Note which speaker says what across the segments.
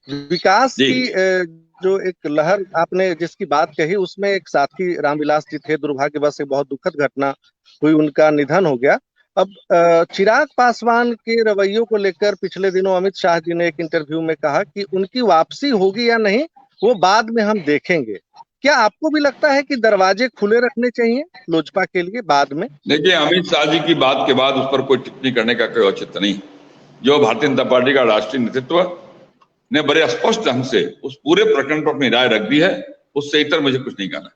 Speaker 1: विकास
Speaker 2: जी।
Speaker 1: की जो एक लहर आपने जिसकी बात कही, उसमें एक साथी रामविलास जी थे। दुर्भाग्यवश एक बहुत दुखद घटना हुई, उनका निधन हो गया। अब चिराग पासवान के रवैयों को लेकर पिछले दिनों अमित शाह जी ने एक इंटरव्यू में कहा कि उनकी वापसी होगी या नहीं वो बाद में हम देखेंगे। क्या आपको भी लगता है कि दरवाजे खुले रखने चाहिए लोजपा के लिए बाद में?
Speaker 2: देखिए, अमित शाह जी की बात के बाद उस पर कोई टिप्पणी करने का कोई औचित्य नहीं। जो भारतीय जनता पार्टी का राष्ट्रीय नेतृत्व ने बड़े स्पष्ट ढंग से उस पूरे प्रकरण पर अपनी राय रख दी है, उससे इतर मुझे कुछ नहीं कहना।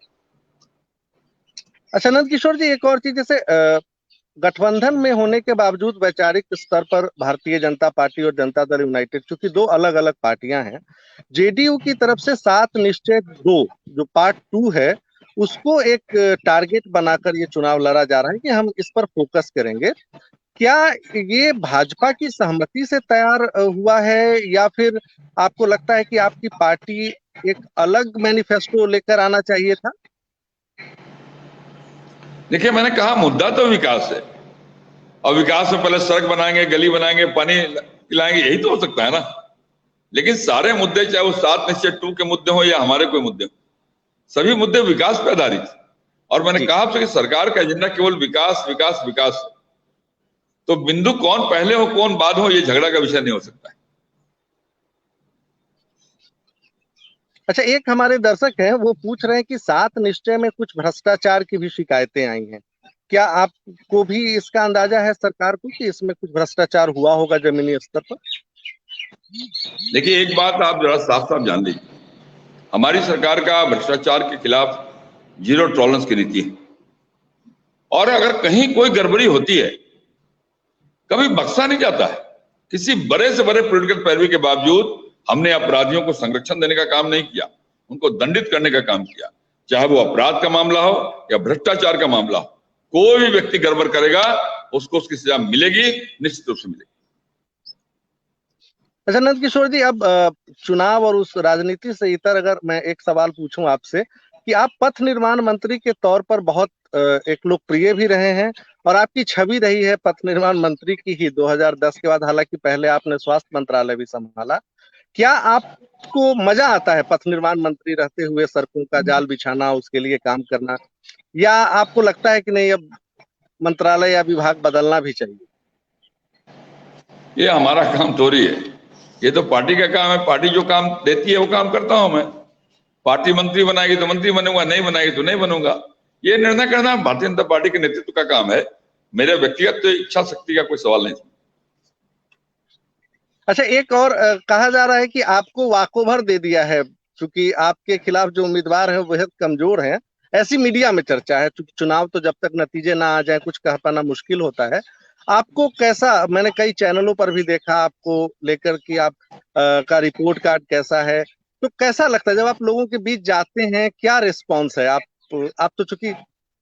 Speaker 1: अच्छा नंद किशोर जी, एक और चीज, जैसे गठबंधन में होने के बावजूद वैचारिक स्तर पर भारतीय जनता पार्टी और जनता दल यूनाइटेड, चूंकि दो अलग अलग पार्टियां हैं, जेडीयू की तरफ से 7 निश्चय 2 जो पार्ट 2 है उसको एक टारगेट बनाकर ये चुनाव लड़ा जा रहा है कि हम इस पर फोकस करेंगे। क्या ये भाजपा की सहमति से तैयार हुआ है, या फिर आपको लगता है कि आपकी पार्टी एक अलग मैनिफेस्टो लेकर आना चाहिए था?
Speaker 2: देखिए, मैंने कहा मुद्दा तो विकास है, और विकास में पहले सड़क बनाएंगे, गली बनाएंगे, पानी पिलाएंगे, यही तो हो सकता है ना। लेकिन सारे मुद्दे, चाहे वो 7 निश्चय 2 के मुद्दे हो या हमारे कोई मुद्दे हो, सभी मुद्दे विकास पर आधारित। और मैंने कहा आपसे कि सरकार का एजेंडा केवल विकास विकास विकास है। तो बिंदु कौन पहले हो कौन बाद हो, ये झगड़ा का विषय नहीं हो सकता है।
Speaker 1: अच्छा, एक हमारे दर्शक हैं, वो पूछ रहे हैं कि 7 निश्चय में कुछ भ्रष्टाचार की भी शिकायतें आई हैं। क्या आपको भी इसका अंदाजा है सरकार को कि इसमें कुछ भ्रष्टाचार हुआ होगा जमीनी स्तर पर?
Speaker 2: देखिए, एक बात आप जरा साफ साफ जान लीजिए, हमारी सरकार का भ्रष्टाचार के खिलाफ 0 टॉलरेंस की नीति है। और अगर कहीं कोई गड़बड़ी होती है, कभी बख्शा नहीं जाता है। किसी बड़े से बड़े पॉलिटिकल पैरवी के बावजूद हमने अपराधियों को संरक्षण देने का काम नहीं किया, उनको दंडित करने का काम किया। चाहे वो अपराध का मामला हो या भ्रष्टाचार का मामला हो, कोई भी व्यक्ति गड़बड़ करेगा उसको उसकी सजा मिलेगी, निश्चित रूप से मिलेगी।
Speaker 1: अच्छा नंद किशोर जी, अब चुनाव और उस राजनीति से इतर अगर मैं एक सवाल पूछूं आपसे कि आप पथ निर्माण मंत्री के तौर पर बहुत एक लोकप्रिय भी रहे हैं, और आपकी छवि रही है पथ निर्माण मंत्री की ही 2010 के बाद। हालांकि पहले आपने स्वास्थ्य मंत्रालय भी संभाला। क्या आपको मजा आता है पथ निर्माण मंत्री रहते हुए सड़कों का जाल बिछाना, उसके लिए काम करना, या आपको लगता है कि नहीं अब मंत्रालय या विभाग बदलना भी चाहिए?
Speaker 2: ये हमारा काम थोड़ी है, ये तो पार्टी का काम है। पार्टी जो काम देती है वो काम करता हूं मैं। पार्टी मंत्री बनाएगी तो मंत्री बनूंगा, नहीं बनाएगी तो नहीं बनूंगा। ये निर्णय करना भारतीय जनता पार्टी के नेतृत्व का काम है। मेरे व्यक्तिगत इच्छा शक्ति का कोई सवाल नहीं।
Speaker 1: अच्छा, एक और कहा जा रहा है कि आपको वाकओवर दे दिया है, क्योंकि आपके खिलाफ जो उम्मीदवार हैं वो बेहद कमजोर हैं। ऐसी मीडिया में चर्चा है, क्योंकि चुनाव तो जब तक नतीजे ना आ जाए कुछ कह पाना मुश्किल होता है। आपको कैसा, मैंने कई चैनलों पर भी देखा आपको लेकर कि आप का रिपोर्ट कार्ड कैसा है, तो कैसा लगता है जब आप लोगों के बीच जाते हैं? क्या रिस्पॉन्स है? आप तो चूंकि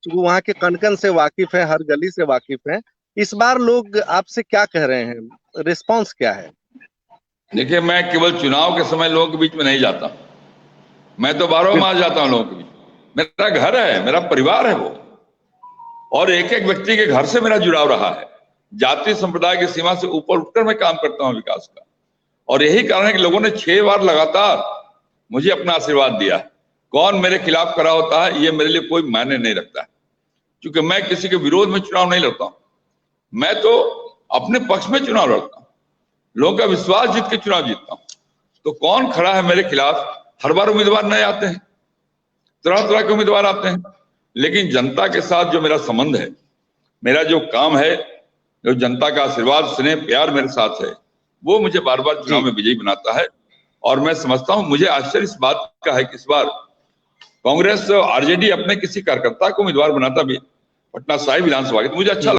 Speaker 1: वहाँ के कण-कण से वाकिफ हैं, हर गली से वाकिफ हैं, इस बार लोग आपसे क्या कह रहे हैं? रिस्पॉन्स क्या है?
Speaker 2: देखिए, मैं केवल चुनाव के समय लोगों के बीच में नहीं जाता, मैं तो बारह मास जाता हूं लोगों के बीच। मेरा घर है, मेरा परिवार है वो, और एक एक व्यक्ति के घर से मेरा जुड़ाव रहा है। जाति संप्रदाय की सीमा से ऊपर उठकर मैं काम करता हूं विकास का। और यही कारण है कि लोगों ने 6 बार लगातार मुझे अपना आशीर्वाद दिया। कौन मेरे खिलाफ खड़ा होता है ये मेरे लिए कोई मायने नहीं रखता है, क्योंकि मैं किसी के विरोध में चुनाव नहीं लड़ता हूं। मैं तो अपने पक्ष में चुनाव लड़ता हूं, लोगों का विश्वास जीत के चुनाव जीतता हूं। तो कौन खड़ा है मेरे खिलाफ? हर बार उम्मीदवार नए आते हैं, तरह तरह के उम्मीदवार आते हैं, लेकिन जनता के साथ जो मेरा संबंध है, मेरा जो काम है, जो जनता का आशीर्वाद स्नेह प्यार मेरे साथ है, वो मुझे बार बार चुनाव में विजयी बनाता है। और मैं समझता हूं, मुझे आश्चर्य इस बात का है कि इस बार कांग्रेस आरजेडी अपने किसी कार्यकर्ता को उम्मीदवार बनाता भी पटना साहिब विधानसभा के, तो मुझे अच्छा